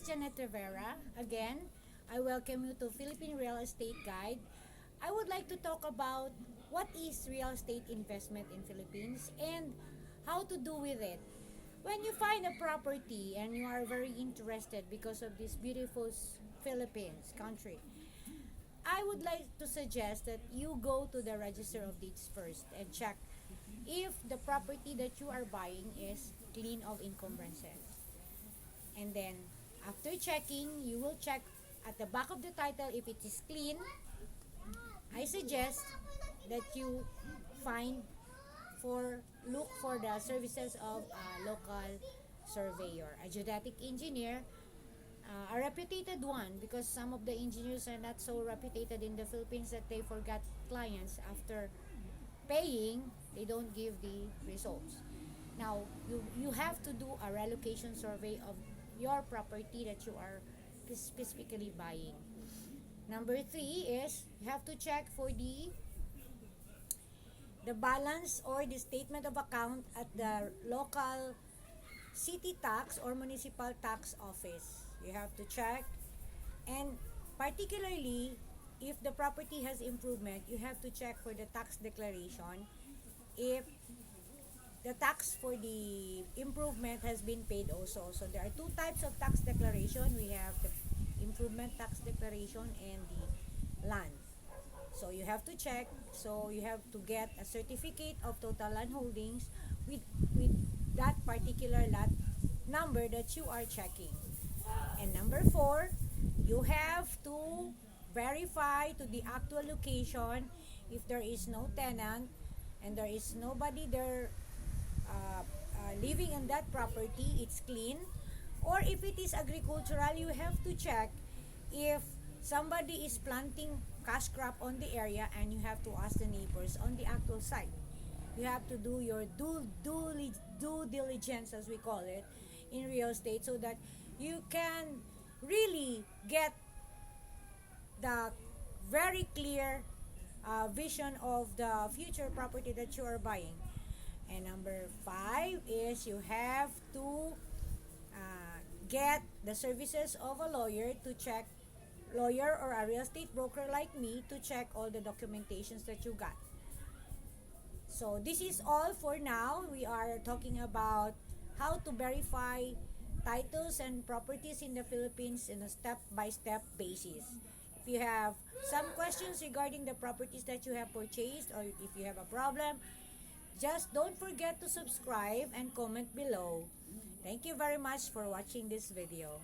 Janet Rivera. Again, I welcome you to Philippine Real Estate Guide. I would like to talk about what is real estate investment in Philippines and how to do with it. When you find a property and you are very interested because of this beautiful Philippines country, I would like to suggest that you go to the Register of Deeds first and check if the property that you are buying is clean of encumbrances. And then after checking, you will check at the back of the title if it is clean. I suggest that you find look for the services of a local surveyor, a geodetic engineer, a reputed one, because some of the engineers are not so reputed in the Philippines that they forgot clients after paying, they don't give the results. Now, you have to do a relocation survey of your property that you are specifically buying. Number 3 is you have to check for the balance or the statement of account at the local city tax or municipal tax office. You have to check, and particularly if the property has improvement, you have to check for the tax declaration if the tax for the improvement has been paid also. So there are two types of tax declaration. We have the improvement tax declaration and the land. So you have to check. So you have to get a certificate of total land holdings with that particular lot number that you are checking. And number 4, you have to verify to the actual location if there is no tenant and there is nobody there living in that property, it's clean. Or if it is agricultural, you have to check if somebody is planting cash crop on the area, and you have to ask the neighbors on the actual site. You have to do your due diligence, as we call it, in real estate, so that you can really get the very clear vision of the future property that you are buying. And number 5 is you have to get the services of a lawyer or a real estate broker like me to check all the documentations that you got. So this is all for now. We are talking about how to verify titles and properties in the Philippines in a step-by-step basis. If you have some questions regarding the properties that you have purchased, or if you have a problem, just don't forget to subscribe and comment below. Thank you very much for watching this video.